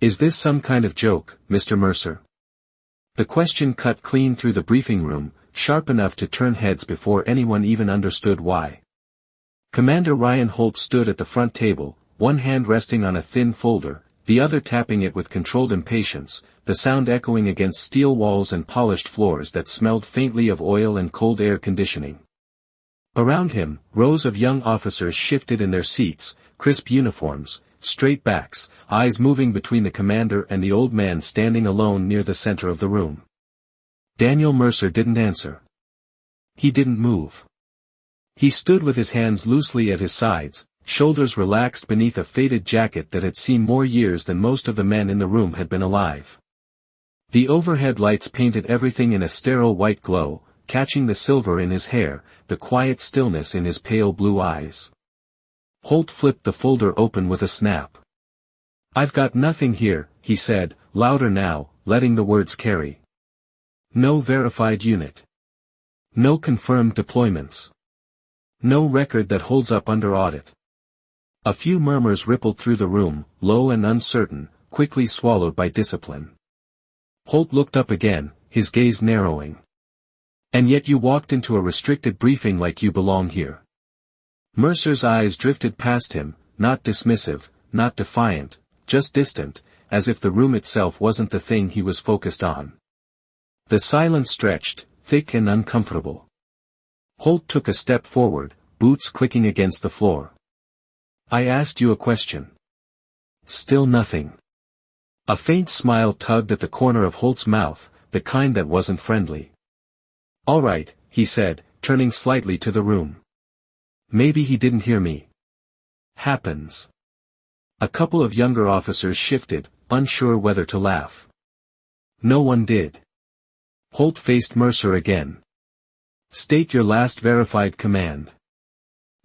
Is this some kind of joke, Mr. Mercer? The question cut clean through the briefing room, sharp enough to turn heads before anyone even understood why. Commander Ryan Holt stood at the front table, one hand resting on a thin folder, the other tapping it with controlled impatience, the sound echoing against steel walls and polished floors that smelled faintly of oil and cold air conditioning. Around him, rows of young officers shifted in their seats, crisp uniforms, straight backs, eyes moving between the commander and the old man standing alone near the center of the room. Daniel Mercer didn't answer. He didn't move. He stood with his hands loosely at his sides, shoulders relaxed beneath a faded jacket that had seen more years than most of the men in the room had been alive. The overhead lights painted everything in a sterile white glow, catching the silver in his hair, the quiet stillness in his pale blue eyes. Holt flipped the folder open with a snap. "I've got nothing here," he said, louder now, letting the words carry. "No verified unit. No confirmed deployments. No record that holds up under audit." A few murmurs rippled through the room, low and uncertain, quickly swallowed by discipline. Holt looked up again, his gaze narrowing. "And yet you walked into a restricted briefing like you belong here." Mercer's eyes drifted past him, not dismissive, not defiant, just distant, as if the room itself wasn't the thing he was focused on. The silence stretched, thick and uncomfortable. Holt took a step forward, boots clicking against the floor. "I asked you a question." Still nothing. A faint smile tugged at the corner of Holt's mouth, the kind that wasn't friendly. "All right," he said, turning slightly to the room. "Maybe he didn't hear me. Happens." A couple of younger officers shifted, unsure whether to laugh. No one did. Holt faced Mercer again. "State your last verified command.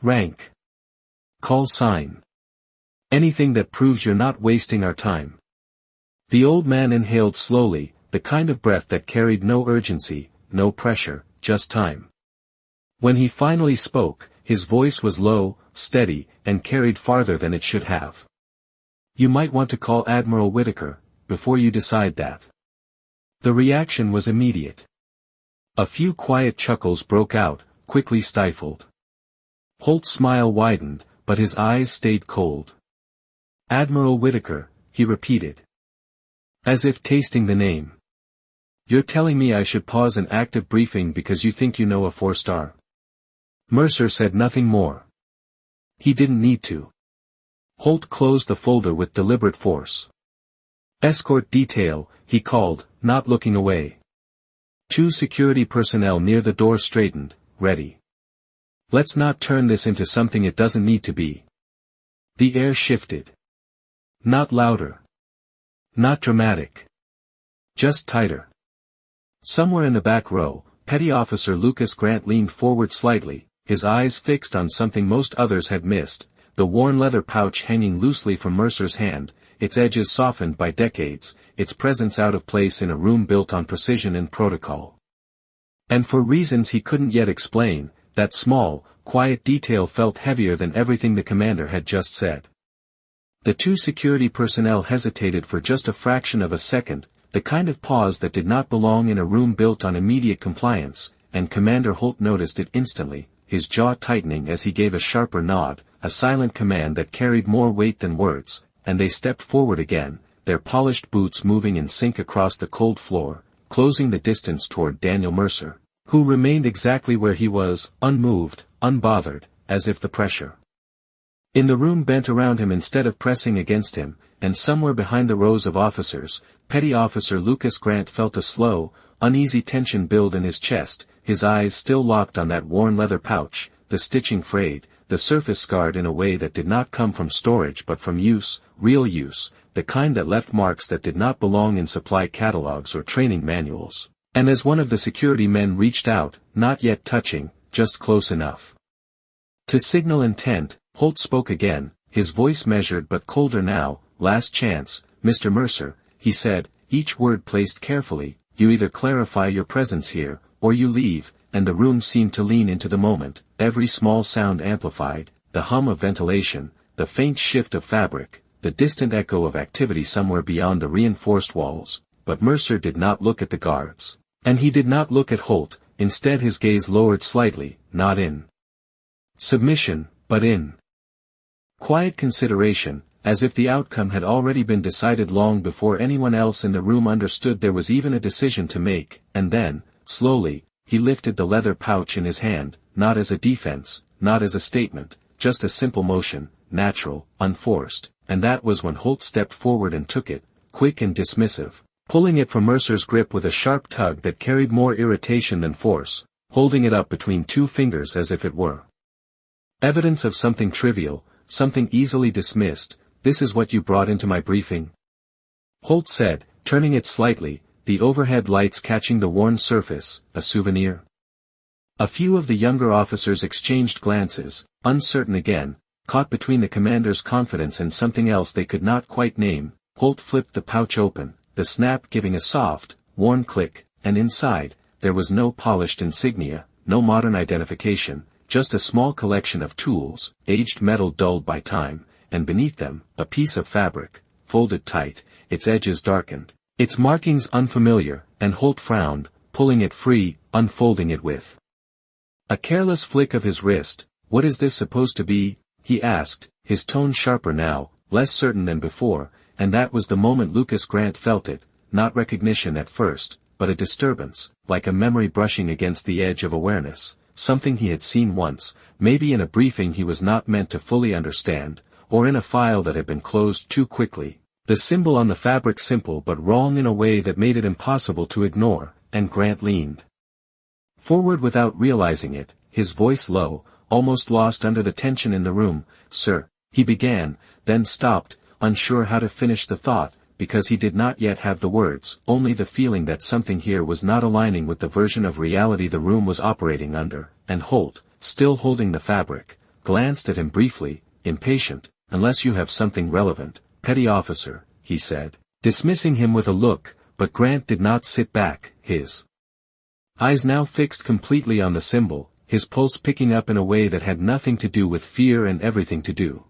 Rank. Call sign. Anything that proves you're not wasting our time." The old man inhaled slowly, the kind of breath that carried no urgency, no pressure, just time. When he finally spoke, his voice was low, steady, and carried farther than it should have. "You might want to call Admiral Whitaker, before you decide that." The reaction was immediate. A few quiet chuckles broke out, quickly stifled. Holt's smile widened, but his eyes stayed cold. "Admiral Whitaker," he repeated. As if tasting the name. "You're telling me I should pause an active briefing because you think you know a 4-star? Mercer said nothing more. He didn't need to. Holt closed the folder with deliberate force. "Escort detail," he called, not looking away. 2 security personnel near the door straightened, ready. "Let's not turn this into something it doesn't need to be." The air shifted. Not louder. Not dramatic. Just tighter. Somewhere in the back row, Petty Officer Lucas Grant leaned forward slightly, his eyes fixed on something most others had missed, the worn leather pouch hanging loosely from Mercer's hand, its edges softened by decades, its presence out of place in a room built on precision and protocol. And for reasons he couldn't yet explain, that small, quiet detail felt heavier than everything the commander had just said. The 2 security personnel hesitated for just a fraction of a second, the kind of pause that did not belong in a room built on immediate compliance, and Commander Holt noticed it instantly, his jaw tightening as he gave a sharper nod, a silent command that carried more weight than words, and they stepped forward again, their polished boots moving in sync across the cold floor, closing the distance toward Daniel Mercer, who remained exactly where he was, unmoved, unbothered, as if the pressure in the room bent around him instead of pressing against him, and somewhere behind the rows of officers, Petty Officer Lucas Grant felt a slow, uneasy tension build in his chest, his eyes still locked on that worn leather pouch, the stitching frayed, the surface scarred in a way that did not come from storage but from use, real use, the kind that left marks that did not belong in supply catalogs or training manuals. And as one of the security men reached out, not yet touching, just close enough to signal intent, Holt spoke again, his voice measured but colder now. "Last chance, Mr. Mercer," he said, each word placed carefully, "you either clarify your presence here, or you leave," and the room seemed to lean into the moment, every small sound amplified, the hum of ventilation, the faint shift of fabric, the distant echo of activity somewhere beyond the reinforced walls, but Mercer did not look at the guards. And he did not look at Holt, instead his gaze lowered slightly, not in submission, but in quiet consideration, as if the outcome had already been decided long before anyone else in the room understood there was even a decision to make, and then, slowly, he lifted the leather pouch in his hand, not as a defense, not as a statement, just a simple motion, natural, unforced, and that was when Holt stepped forward and took it, quick and dismissive, pulling it from Mercer's grip with a sharp tug that carried more irritation than force, holding it up between two fingers as if it were evidence of something trivial, something easily dismissed. "This is what you brought into my briefing?" Holt said, turning it slightly, the overhead lights catching the worn surface, "a souvenir?" A few of the younger officers exchanged glances, uncertain again, caught between the commander's confidence and something else they could not quite name. Holt flipped the pouch open, the snap giving a soft, worn click, and inside, there was no polished insignia, no modern identification, just a small collection of tools, aged metal dulled by time, and beneath them, a piece of fabric, folded tight, its edges darkened, its markings unfamiliar, and Holt frowned, pulling it free, unfolding it with a careless flick of his wrist. "What is this supposed to be?" he asked, his tone sharper now, less certain than before, and that was the moment Lucas Grant felt it, not recognition at first, but a disturbance, like a memory brushing against the edge of awareness, something he had seen once, maybe in a briefing he was not meant to fully understand, or in a file that had been closed too quickly. The symbol on the fabric simple but wrong in a way that made it impossible to ignore, and Grant leaned forward without realizing it, his voice low, almost lost under the tension in the room. "Sir," he began, then stopped, unsure how to finish the thought, because he did not yet have the words, only the feeling that something here was not aligning with the version of reality the room was operating under, and Holt, still holding the fabric, glanced at him briefly, impatient. "Unless you have something relevant, petty officer," he said, dismissing him with a look, but Grant did not sit back, his eyes now fixed completely on the symbol, his pulse picking up in a way that had nothing to do with fear and everything to do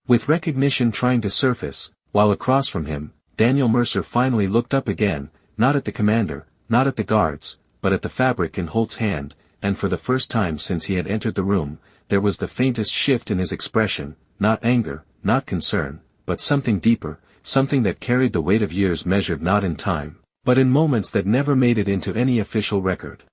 with recognition trying to surface, while across from him, Daniel Mercer finally looked up again, not at the commander, not at the guards, but at the fabric in Holt's hand, and for the first time since he had entered the room, there was the faintest shift in his expression, not anger, not concern, but something deeper, something that carried the weight of years measured not in time, but in moments that never made it into any official record.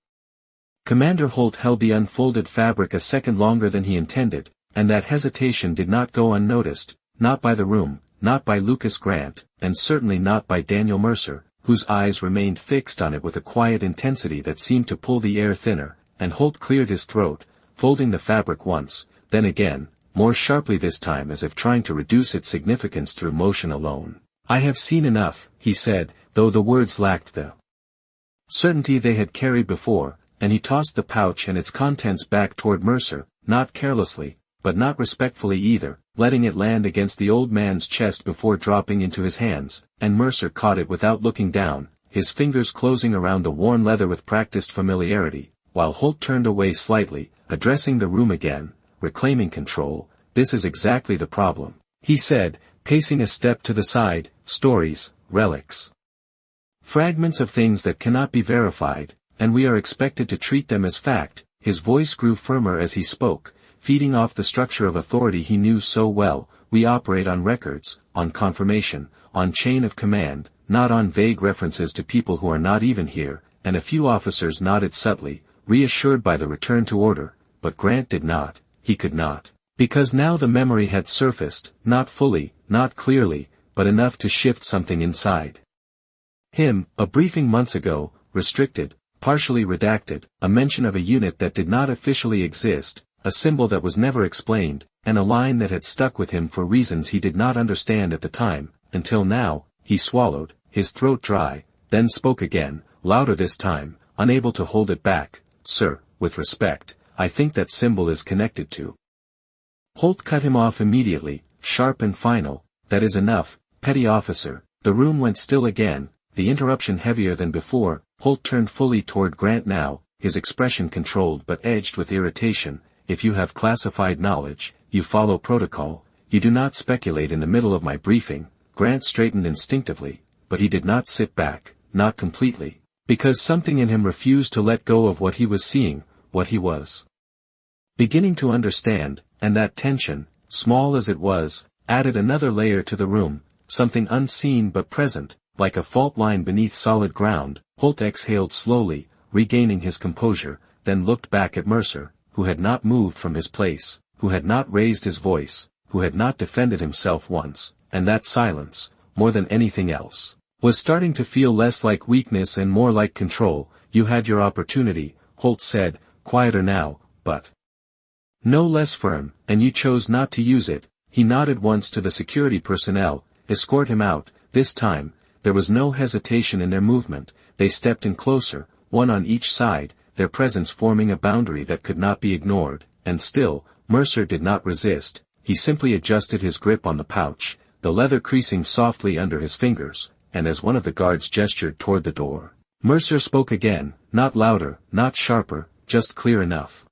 Commander Holt held the unfolded fabric a second longer than he intended, and that hesitation did not go unnoticed, not by the room, not by Lucas Grant, and certainly not by Daniel Mercer, whose eyes remained fixed on it with a quiet intensity that seemed to pull the air thinner, and Holt cleared his throat, folding the fabric once, then again, more sharply this time as if trying to reduce its significance through motion alone. "I have seen enough," he said, though the words lacked the certainty they had carried before, and he tossed the pouch and its contents back toward Mercer, not carelessly, but not respectfully either, letting it land against the old man's chest before dropping into his hands, and Mercer caught it without looking down, his fingers closing around the worn leather with practiced familiarity, while Holt turned away slightly, addressing the room again, reclaiming control. "This is exactly the problem," he said, pacing a step to the side. "Stories, relics, fragments of things that cannot be verified, and we are expected to treat them as fact." His voice grew firmer as he spoke, feeding off the structure of authority he knew so well. "We operate on records, on confirmation, on chain of command, not on vague references to people who are not even here," and a few officers nodded subtly, reassured by the return to order, but Grant did not, he could not, because now the memory had surfaced, not fully, not clearly, but enough to shift something inside him. A briefing months ago, restricted, partially redacted, a mention of a unit that did not officially exist, a symbol that was never explained, and a line that had stuck with him for reasons he did not understand at the time, until now. He swallowed, his throat dry, then spoke again, louder this time, unable to hold it back. "Sir, with respect, I think that symbol is connected to—" Holt cut him off immediately, sharp and final. "That is enough, petty officer." The room went still again, the interruption heavier than before. Holt turned fully toward Grant now, his expression controlled but edged with irritation. "If you have classified knowledge, you follow protocol. you do not speculate in the middle of my briefing. Grant straightened instinctively, but he did not sit back, not completely, because something in him refused to let go of what he was seeing, what he was beginning to understand, and that tension, small as it was, added another layer to the room, something unseen but present, like a fault line beneath solid ground. Holt exhaled slowly, regaining his composure, then looked back at Mercer, who had not moved from his place, who had not raised his voice, who had not defended himself once, and that silence, more than anything else, was starting to feel less like weakness and more like control. You had your opportunity, Holt said, quieter now, but no less firm, and you chose not to use it. He nodded once to the security personnel. Escort him out. This time, there was no hesitation in their movement. They stepped in closer, one on each side, their presence forming a boundary that could not be ignored, and still, Mercer did not resist. He simply adjusted his grip on the pouch, the leather creasing softly under his fingers, and as one of the guards gestured toward the door, Mercer spoke again, not louder, not sharper, just clear enough.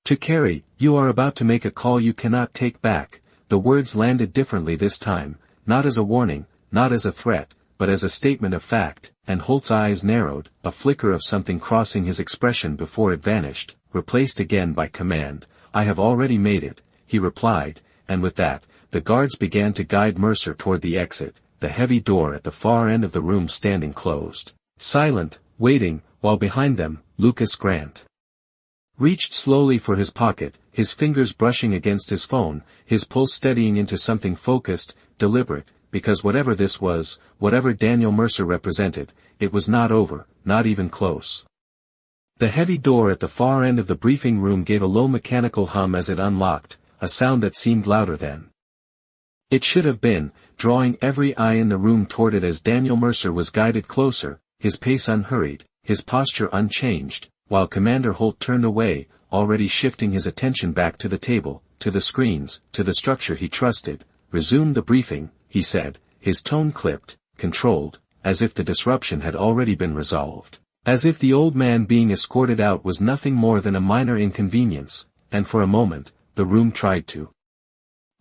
To Carey, you are about to make a call you cannot take back. The words landed differently this time, not as a warning, not as a threat, but as a statement of fact, and Holt's eyes narrowed, a flicker of something crossing his expression before it vanished, replaced again by command. I have already made it, he replied, and with that, the guards began to guide Mercer toward the exit, the heavy door at the far end of the room standing closed. Silent, waiting, while behind them, Lucas Grant reached slowly for his pocket, his fingers brushing against his phone, his pulse steadying into something focused, deliberate, because whatever this was, whatever Daniel Mercer represented, it was not over, not even close. The heavy door at the far end of the briefing room gave a low mechanical hum as it unlocked, a sound that seemed louder than it should have been, drawing every eye in the room toward it as Daniel Mercer was guided closer, his pace unhurried, his posture unchanged, while Commander Holt turned away, already shifting his attention back to the table, to the screens, to the structure he trusted. Resume the briefing, he said, his tone clipped, controlled, as if the disruption had already been resolved. As if the old man being escorted out was nothing more than a minor inconvenience, and for a moment, the room tried to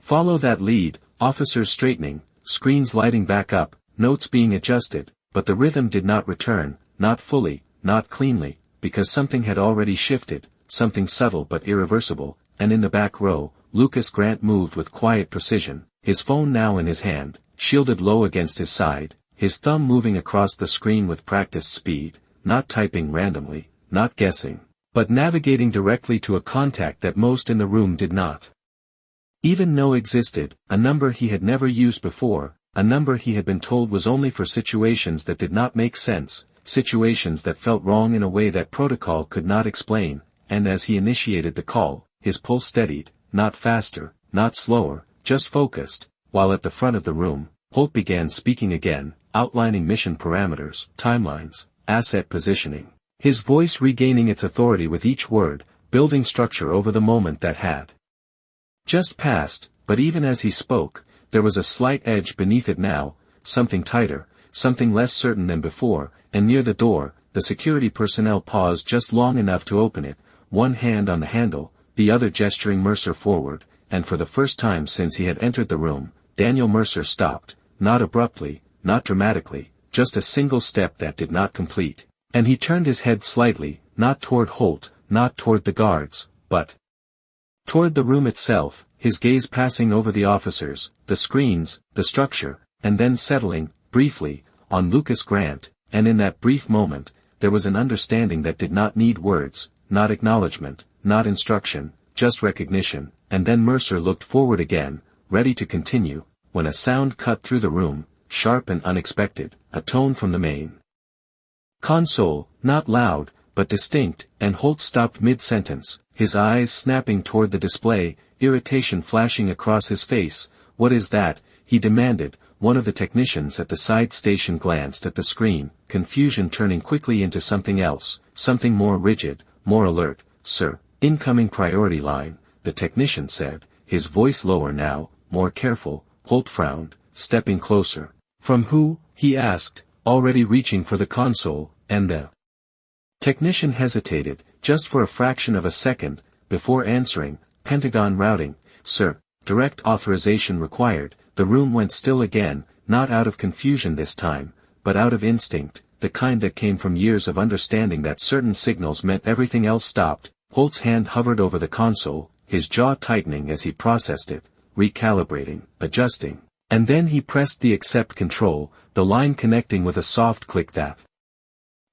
follow that lead, officers straightening, screens lighting back up, notes being adjusted, but the rhythm did not return, not fully, not cleanly, because something had already shifted, something subtle but irreversible, and in the back row, Lucas Grant moved with quiet precision, his phone now in his hand, shielded low against his side, his thumb moving across the screen with practiced speed, not typing randomly, not guessing, but navigating directly to a contact that most in the room did not even know existed, a number he had never used before, a number he had been told was only for situations that did not make sense, situations that felt wrong in a way that protocol could not explain, and as he initiated the call, his pulse steadied, not faster, not slower, just focused, while at the front of the room, Holt began speaking again, outlining mission parameters, timelines, asset positioning, his voice regaining its authority with each word, building structure over the moment that had just passed, but even as he spoke, there was a slight edge beneath it now, something tighter, something less certain than before, and near the door, the security personnel paused just long enough to open it, one hand on the handle, the other gesturing Mercer forward, and for the first time since he had entered the room, Daniel Mercer stopped, not abruptly, not dramatically, just a single step that did not complete, and he turned his head slightly, not toward Holt, not toward the guards, but toward the room itself, his gaze passing over the officers, the screens, the structure, and then settling, briefly, on Lucas Grant, and in that brief moment, there was an understanding that did not need words, not acknowledgment, not instruction, just recognition, and then Mercer looked forward again, ready to continue, when a sound cut through the room, sharp and unexpected, a tone from the main console, not loud, but distinct, and Holt stopped mid-sentence, his eyes snapping toward the display, irritation flashing across his face. What is that? He demanded. One of the technicians at the side station glanced at the screen, confusion turning quickly into something else, something more rigid, more alert. Sir, incoming priority line, the technician said, his voice lower now, more careful. Holt frowned, stepping closer. From who? He asked, already reaching for the console, and the technician hesitated, just for a fraction of a second, before answering. Pentagon routing, sir. direct authorization required. The room went still again, not out of confusion this time, but out of instinct, the kind that came from years of understanding that certain signals meant everything else stopped. Holt's hand hovered over the console, his jaw tightening as he processed it, recalibrating, adjusting, and then he pressed the accept control, the line connecting with a soft click that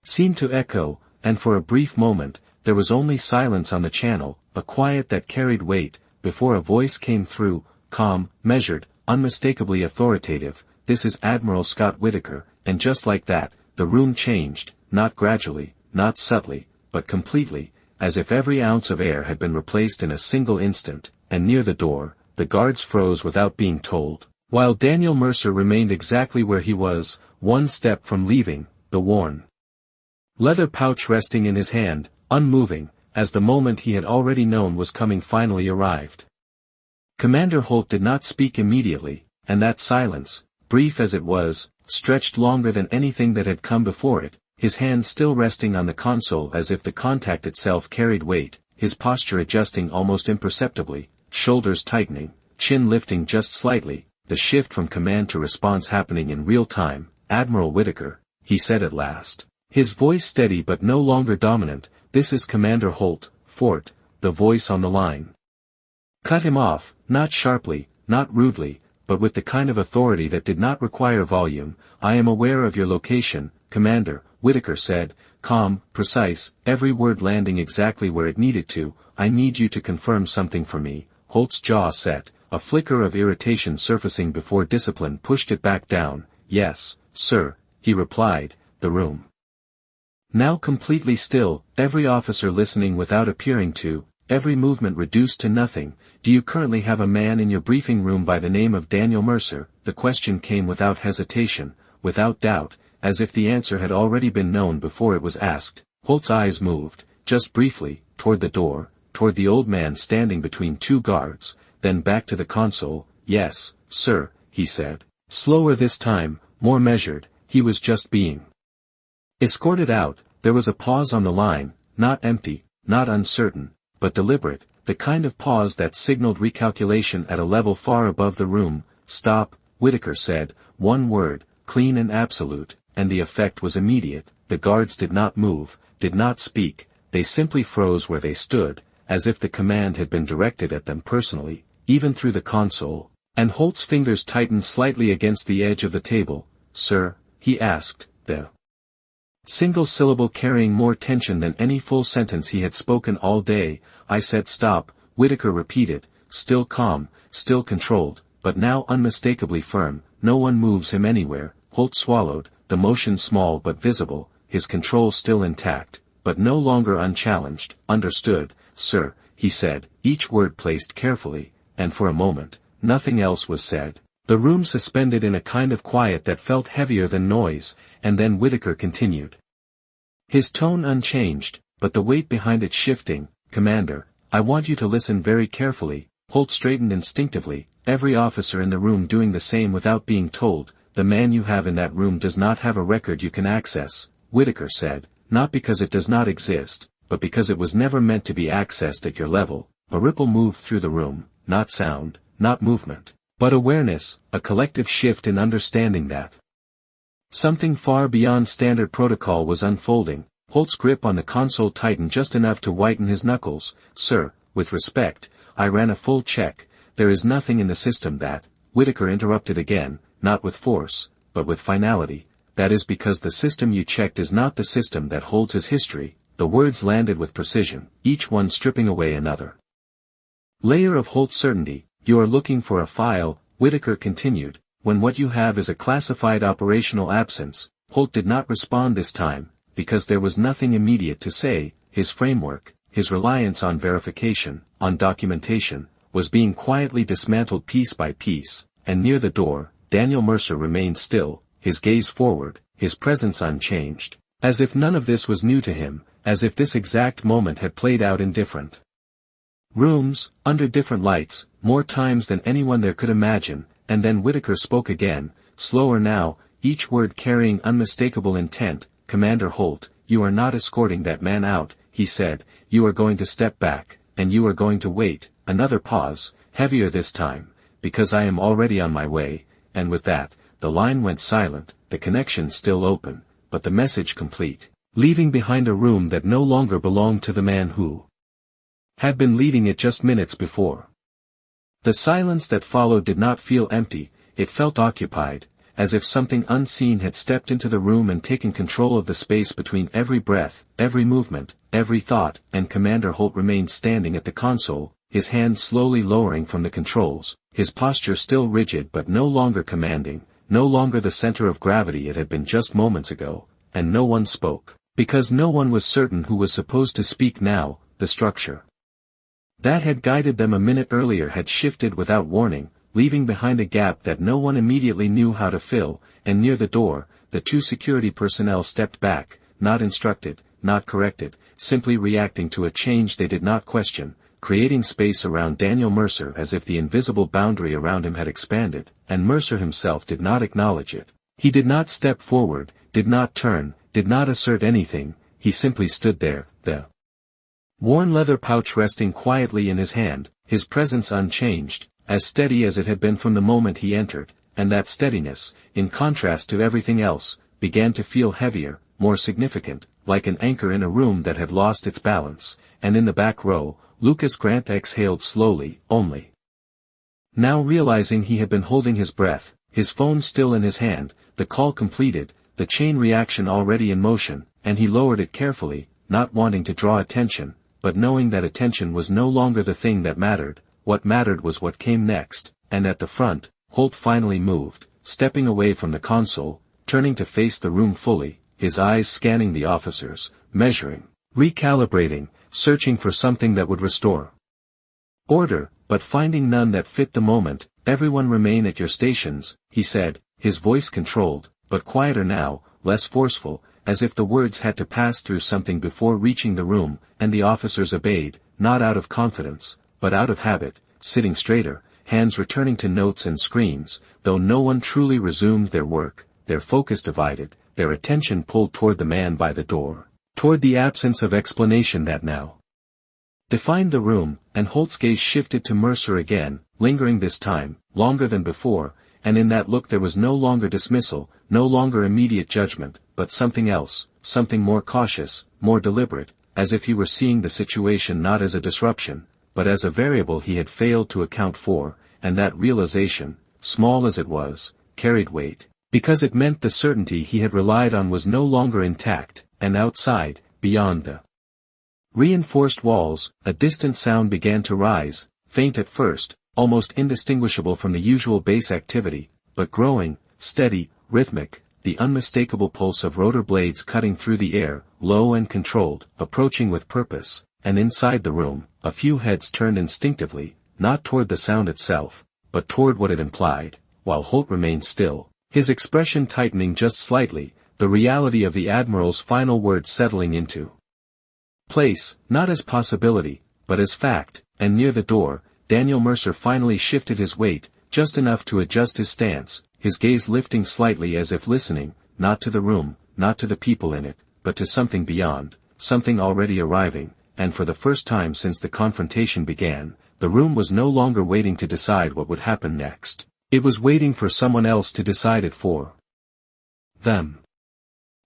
seemed to echo, and for a brief moment, there was only silence on the channel, a quiet that carried weight, before a voice came through, calm, measured, unmistakably authoritative. "This is Admiral Scott Whitaker," and just like that, the room changed, not gradually, not subtly, but completely, as if every ounce of air had been replaced in a single instant, and near the door, the guards froze without being told, while Daniel Mercer remained exactly where he was, one step from leaving, the worn leather pouch resting in his hand, unmoving, as the moment he had already known was coming finally arrived. Commander Holt did not speak immediately, and that silence, brief as it was, stretched longer than anything that had come before it, his hand still resting on the console as if the contact itself carried weight, his posture adjusting almost imperceptibly, shoulders tightening, chin lifting just slightly, the shift from command to response happening in real time. "Admiral Whitaker," he said at last. His voice steady but no longer dominant. "This is Commander Holt, Fort," the voice on the line cut him off, not sharply, not rudely, but with the kind of authority that did not require volume. "I am aware of your location, Commander," Whitaker said, calm, precise, every word landing exactly where it needed to. "I need you to confirm something for me." Holt's jaw set, a flicker of irritation surfacing before discipline pushed it back down. "Yes, sir," he replied, the room now completely still, every officer listening without appearing to, every movement reduced to nothing. "Do you currently have a man in your briefing room by the name of Daniel Mercer?" The question came without hesitation, without doubt, as if the answer had already been known before it was asked. Holt's eyes moved, just briefly, toward the door, toward the old man standing between two guards, then back to the console. "Yes, sir," he said. Slower this time, more measured. He was just being escorted out. There was a pause on the line, not empty, not uncertain, but deliberate, the kind of pause that signaled recalculation at a level far above the room. "Stop," Whitaker said, one word, clean and absolute, and the effect was immediate. The guards did not move, did not speak, they simply froze where they stood, as if the command had been directed at them personally, even through the console, and Holt's fingers tightened slightly against the edge of the table. "Sir?" he asked, the single syllable carrying more tension than any full sentence he had spoken all day. "I said stop," Whitaker repeated, still calm, still controlled, but now unmistakably firm. "No one moves him anywhere." Holt swallowed, the motion small but visible, his control still intact, but no longer unchallenged. "Understood, sir," he said, each word placed carefully, and for a moment, nothing else was said. The room suspended in a kind of quiet that felt heavier than noise, and then Whitaker continued. His tone unchanged, but the weight behind it shifting. "Commander, I want you to listen very carefully." Holt straightened instinctively, every officer in the room doing the same without being told. "The man you have in that room does not have a record you can access," Whitaker said, "not because it does not exist, but because it was never meant to be accessed at your level." A ripple moved through the room, not sound, not movement, but awareness, a collective shift in understanding that something far beyond standard protocol was unfolding. Holt's grip on the console tightened just enough to whiten his knuckles. "Sir, with respect, I ran a full check. There is nothing in the system that," Whitaker interrupted again, "not with force, but with finality. That is because the system you checked is not the system that holds his history." The words landed with precision, each one stripping away another layer of Holt's certainty. "You are looking for a file," Whitaker continued, "when what you have is a classified operational absence." Holt did not respond this time, because there was nothing immediate to say. His framework, his reliance on verification, on documentation, was being quietly dismantled piece by piece, and near the door, Daniel Mercer remained still, his gaze forward, his presence unchanged, as if none of this was new to him, as if this exact moment had played out in different rooms, under different lights, more times than anyone there could imagine. And then Whitaker spoke again, slower now, each word carrying unmistakable intent. "Commander Holt, you are not escorting that man out," he said. "You are going to step back, and you are going to wait." Another pause, heavier this time, because I am already on my way, and with that, the line went silent, the connection still open, but the message complete, leaving behind a room that no longer belonged to the man who had been leading it just minutes before. The silence that followed did not feel empty, it felt occupied, as if something unseen had stepped into the room and taken control of the space between every breath, every movement, every thought, and Commander Holt remained standing at the console, his hands slowly lowering from the controls, his posture still rigid but no longer commanding, no longer the center of gravity it had been just moments ago, and no one spoke, because no one was certain who was supposed to speak now. The structure that had guided them a minute earlier had shifted without warning, leaving behind a gap that no one immediately knew how to fill, and near the door, the two security personnel stepped back, not instructed, not corrected, simply reacting to a change they did not question, creating space around Daniel Mercer as if the invisible boundary around him had expanded, and Mercer himself did not acknowledge it. He did not step forward, did not turn, did not assert anything, he simply stood there, the worn leather pouch resting quietly in his hand, his presence unchanged, as steady as it had been from the moment he entered, and that steadiness, in contrast to everything else, began to feel heavier, more significant, like an anchor in a room that had lost its balance, and in the back row, Lucas Grant exhaled slowly, only now realizing he had been holding his breath, his phone still in his hand, the call completed, the chain reaction already in motion, and he lowered it carefully, not wanting to draw attention, but knowing that attention was no longer the thing that mattered. What mattered was what came next, and at the front, Holt finally moved, stepping away from the console, turning to face the room fully, his eyes scanning the officers, measuring, recalibrating, searching for something that would restore order, but finding none that fit the moment. "Everyone remain at your stations," he said, his voice controlled, but quieter now, less forceful, as if the words had to pass through something before reaching the room, and the officers obeyed, not out of confidence, but out of habit, sitting straighter, hands returning to notes and screens, though no one truly resumed their work, their focus divided, their attention pulled toward the man by the door, toward the absence of explanation that now defined the room, and Holt's gaze shifted to Mercer again, lingering this time, longer than before, and in that look there was no longer dismissal, no longer immediate judgment, but something else, something more cautious, more deliberate, as if he were seeing the situation not as a disruption, but as a variable he had failed to account for, and that realization, small as it was, carried weight, because it meant the certainty he had relied on was no longer intact, and outside, beyond the reinforced walls, a distant sound began to rise, faint at first, almost indistinguishable from the usual bass activity, but growing, steady, rhythmic, the unmistakable pulse of rotor blades cutting through the air, low and controlled, approaching with purpose, and inside the room, a few heads turned instinctively, not toward the sound itself, but toward what it implied, while Holt remained still, his expression tightening just slightly, the reality of the Admiral's final words settling into place, not as possibility, but as fact, and near the door, Daniel Mercer finally shifted his weight, just enough to adjust his stance, his gaze lifting slightly as if listening, not to the room, not to the people in it, but to something beyond, something already arriving, and for the first time since the confrontation began, the room was no longer waiting to decide what would happen next. It was waiting for someone else to decide it for them.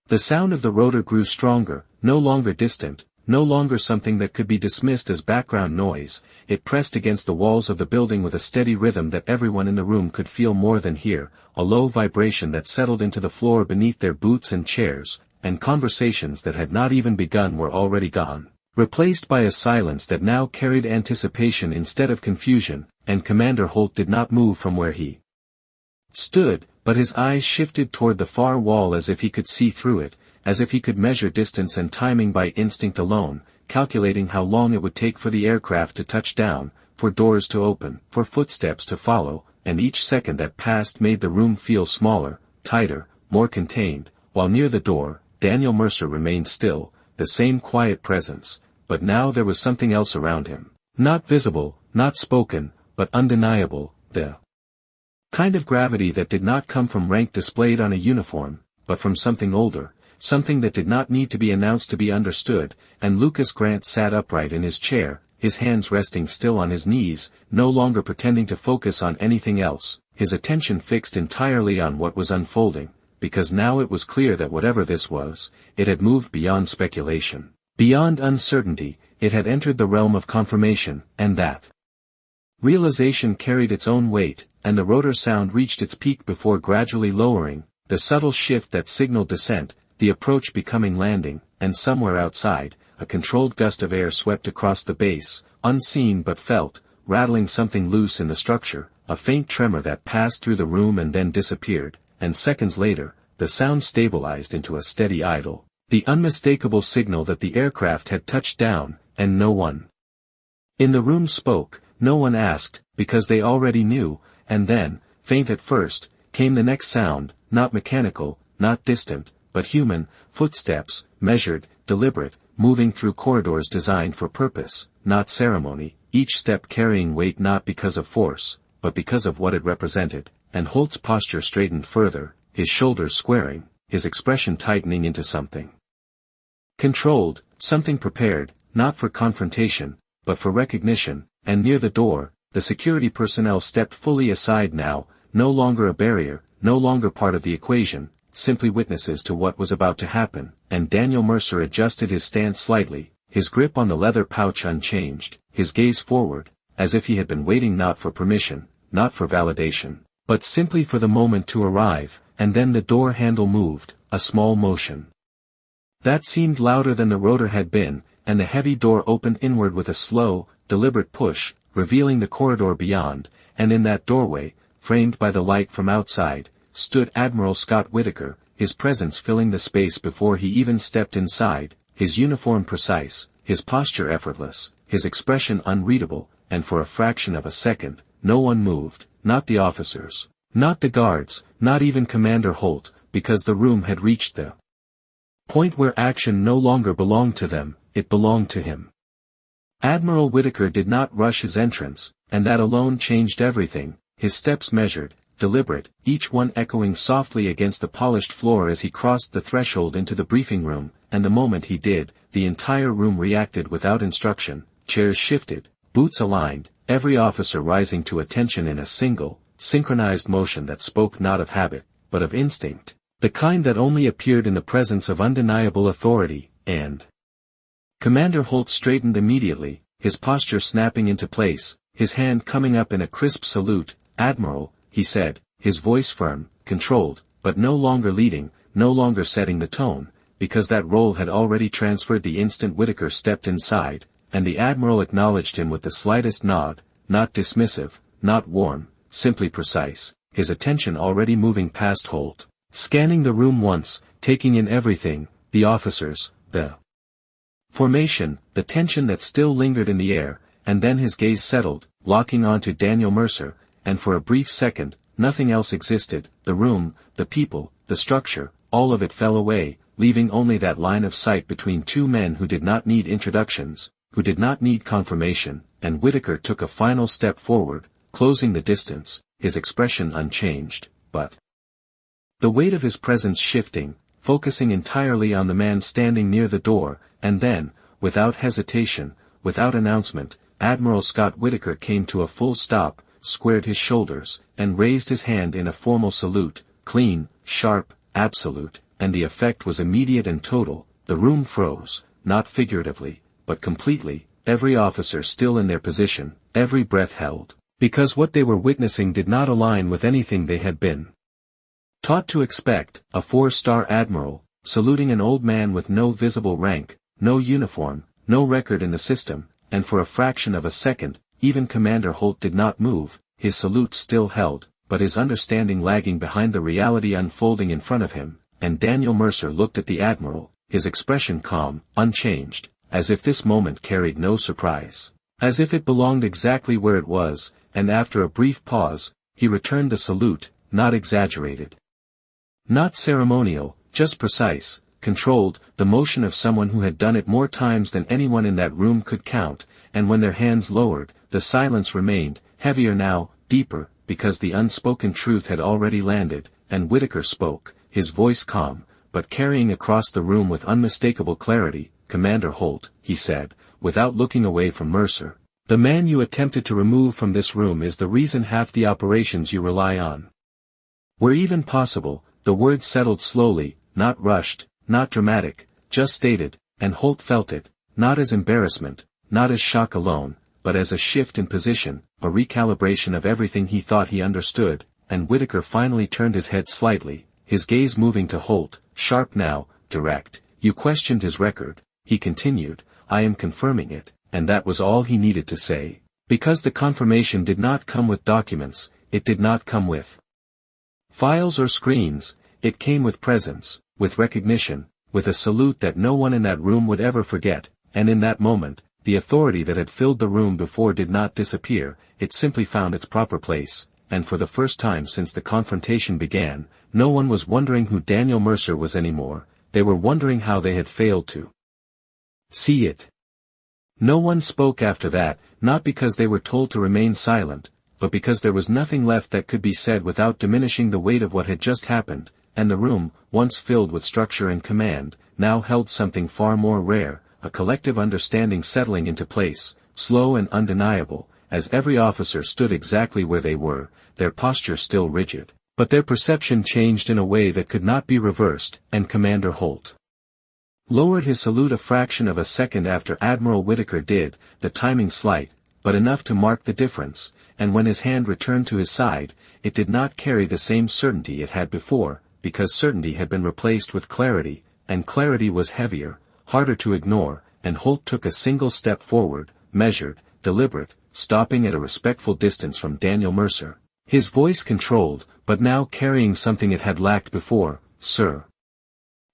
The sound of the rotor grew stronger, no longer distant, no longer something that could be dismissed as background noise. It pressed against the walls of the building with a steady rhythm that everyone in the room could feel more than hear, a low vibration that settled into the floor beneath their boots and chairs, and conversations that had not even begun were already gone, replaced by a silence that now carried anticipation instead of confusion, and Commander Holt did not move from where he stood, but his eyes shifted toward the far wall as if he could see through it, as if he could measure distance and timing by instinct alone, calculating how long it would take for the aircraft to touch down, for doors to open, for footsteps to follow, and each second that passed made the room feel smaller, tighter, more contained, while near the door, Daniel Mercer remained still, the same quiet presence, but now there was something else around him. Not visible, not spoken, but undeniable, the kind of gravity that did not come from rank displayed on a uniform, but from something older, something that did not need to be announced to be understood, and Lucas Grant sat upright in his chair, his hands resting still on his knees, no longer pretending to focus on anything else, his attention fixed entirely on what was unfolding, because now it was clear that whatever this was, it had moved beyond speculation, beyond uncertainty, it had entered the realm of confirmation, and that realization carried its own weight, and the rotor sound reached its peak before gradually lowering, the subtle shift that signaled descent, the approach becoming landing, and somewhere outside, a controlled gust of air swept across the base, unseen but felt, rattling something loose in the structure, a faint tremor that passed through the room and then disappeared, and seconds later, the sound stabilized into a steady idle, the unmistakable signal that the aircraft had touched down, and no one in the room spoke, no one asked, because they already knew, and then, faint at first, came the next sound, not mechanical, not distant, but human, footsteps, measured, deliberate, moving through corridors designed for purpose, not ceremony, each step carrying weight not because of force, but because of what it represented, and Holt's posture straightened further, his shoulders squaring, his expression tightening into something controlled, something prepared, not for confrontation, but for recognition, and near the door, the security personnel stepped fully aside now, no longer a barrier, no longer part of the equation, simply witnesses to what was about to happen, and Daniel Mercer adjusted his stance slightly, his grip on the leather pouch unchanged, his gaze forward, as if he had been waiting not for permission, not for validation, but simply for the moment to arrive, and then the door handle moved, a small motion that seemed louder than the rotor had been, and the heavy door opened inward with a slow, deliberate push, revealing the corridor beyond, and in that doorway, framed by the light from outside, stood Admiral Scott Whitaker, his presence filling the space before he even stepped inside, his uniform precise, his posture effortless, his expression unreadable, and for a fraction of a second, no one moved, not the officers, not the guards, not even Commander Holt, because the room had reached the point where action no longer belonged to them, it belonged to him. Admiral Whitaker did not rush his entrance, and that alone changed everything, his steps measured, deliberate, each one echoing softly against the polished floor as he crossed the threshold into the briefing room, and the moment he did, the entire room reacted without instruction, chairs shifted, boots aligned, every officer rising to attention in a single, synchronized motion that spoke not of habit, but of instinct, the kind that only appeared in the presence of undeniable authority, and Commander Holt straightened immediately, his posture snapping into place, his hand coming up in a crisp salute. "Admiral," he said, his voice firm, controlled, but no longer leading, no longer setting the tone, because that role had already transferred the instant Whitaker stepped inside, and the Admiral acknowledged him with the slightest nod, not dismissive, not warm, simply precise, his attention already moving past Holt, scanning the room once, taking in everything, the officers, the formation, the tension that still lingered in the air, and then his gaze settled, locking onto Daniel Mercer, and for a brief second, nothing else existed, the room, the people, the structure, all of it fell away, leaving only that line of sight between two men who did not need introductions, who did not need confirmation, and Whitaker took a final step forward, closing the distance, his expression unchanged, but the weight of his presence shifting, focusing entirely on the man standing near the door, and then, without hesitation, without announcement, Admiral Scott Whitaker came to a full stop, squared his shoulders, and raised his hand in a formal salute, clean, sharp, absolute, and the effect was immediate and total. The room froze, not figuratively, but completely, every officer still in their position, every breath held, because what they were witnessing did not align with anything they had been taught to expect. A 4-star admiral, saluting an old man with no visible rank, no uniform, no record in the system, and for a fraction of a second, even Commander Holt did not move, his salute still held, but his understanding lagging behind the reality unfolding in front of him, and Daniel Mercer looked at the Admiral, his expression calm, unchanged, as if this moment carried no surprise, as if it belonged exactly where it was, and after a brief pause, he returned the salute, not exaggerated, not ceremonial, just precise, controlled, the motion of someone who had done it more times than anyone in that room could count, and when their hands lowered, the silence remained, heavier now, deeper, because the unspoken truth had already landed, and Whitaker spoke, his voice calm, but carrying across the room with unmistakable clarity. "Commander Holt," he said, without looking away from Mercer. The man you attempted to remove from this room is the reason half the operations you rely on were even possible. The words settled slowly, not rushed, not dramatic, just stated, and Holt felt it, not as embarrassment, not as shock alone, but as a shift in position, a recalibration of everything he thought he understood, and Whitaker finally turned his head slightly, his gaze moving to Holt, sharp now, direct. You questioned his record, he continued. I am confirming it, and that was all he needed to say. Because the confirmation did not come with documents, it did not come with files or screens, it came with presence, with recognition, with a salute that no one in that room would ever forget, and in that moment, the authority that had filled the room before did not disappear, it simply found its proper place, and for the first time since the confrontation began, no one was wondering who Daniel Mercer was anymore, they were wondering how they had failed to see it. No one spoke after that, not because they were told to remain silent, but because there was nothing left that could be said without diminishing the weight of what had just happened, and the room, once filled with structure and command, now held something far more rare, a collective understanding settling into place, slow and undeniable, as every officer stood exactly where they were, their posture still rigid. But their perception changed in a way that could not be reversed, and Commander Holt lowered his salute a fraction of a second after Admiral Whitaker did, the timing slight, but enough to mark the difference, and when his hand returned to his side, it did not carry the same certainty it had before, because certainty had been replaced with clarity, and clarity was heavier, harder to ignore, and Holt took a single step forward, measured, deliberate, stopping at a respectful distance from Daniel Mercer. His voice controlled, but now carrying something it had lacked before. Sir,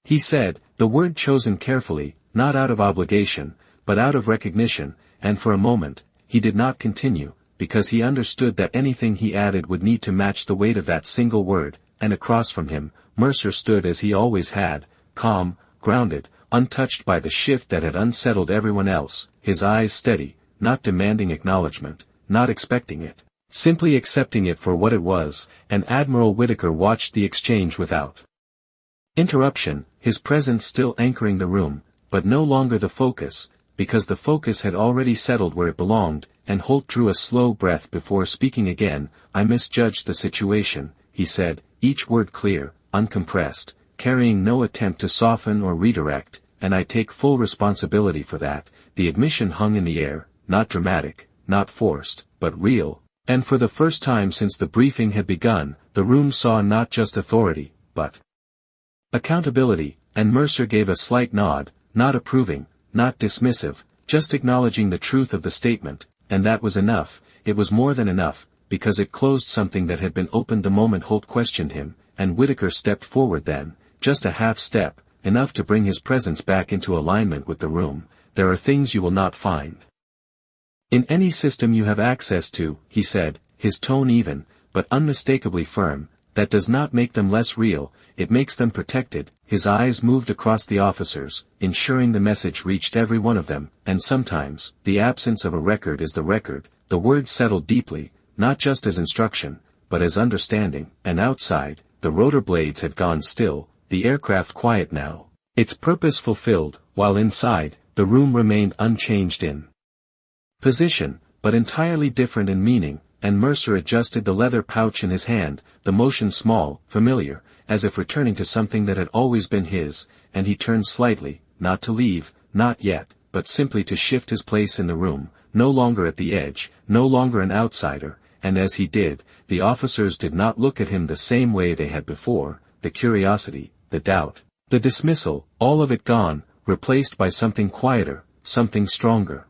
he said, the word chosen carefully, not out of obligation, but out of recognition, and for a moment, he did not continue, because he understood that anything he added would need to match the weight of that single word, and across from him, Mercer stood as he always had, calm, grounded, untouched by the shift that had unsettled everyone else, his eyes steady, not demanding acknowledgment, not expecting it, simply accepting it for what it was, and Admiral Whitaker watched the exchange without interruption, his presence still anchoring the room, but no longer the focus, because the focus had already settled where it belonged, and Holt drew a slow breath before speaking again. I misjudged the situation, he said, each word clear, uncompressed, carrying no attempt to soften or redirect, and I take full responsibility for that. The admission hung in the air, not dramatic, not forced, but real, and for the first time since the briefing had begun, the room saw not just authority, but accountability, and Mercer gave a slight nod, not approving, not dismissive, just acknowledging the truth of the statement, and that was enough. It was more than enough, because it closed something that had been opened the moment Holt questioned him, and Whitaker stepped forward then, just a half step, enough to bring his presence back into alignment with the room. There are things you will not find in any system you have access to, he said, his tone even, but unmistakably firm. That does not make them less real, it makes them protected. His eyes moved across the officers, ensuring the message reached every one of them, and sometimes, the absence of a record is the record. The words settled deeply, not just as instruction, but as understanding, and outside, the rotor blades had gone still, the aircraft quiet now, its purpose fulfilled, while inside, the room remained unchanged in position, but entirely different in meaning, and Mercer adjusted the leather pouch in his hand, the motion small, familiar, as if returning to something that had always been his, and he turned slightly, not to leave, not yet, but simply to shift his place in the room, no longer at the edge, no longer an outsider, and as he did, the officers did not look at him the same way they had before, the curiosity, the doubt, the dismissal, all of it gone, replaced by something quieter, something stronger.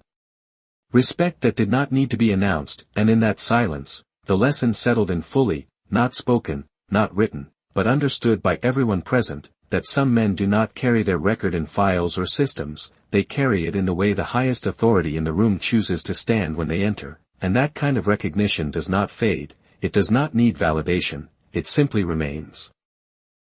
Respect that did not need to be announced, and in that silence, the lesson settled in fully, not spoken, not written, but understood by everyone present, that some men do not carry their record in files or systems, they carry it in the way the highest authority in the room chooses to stand when they enter, and that kind of recognition does not fade, it does not need validation, it simply remains.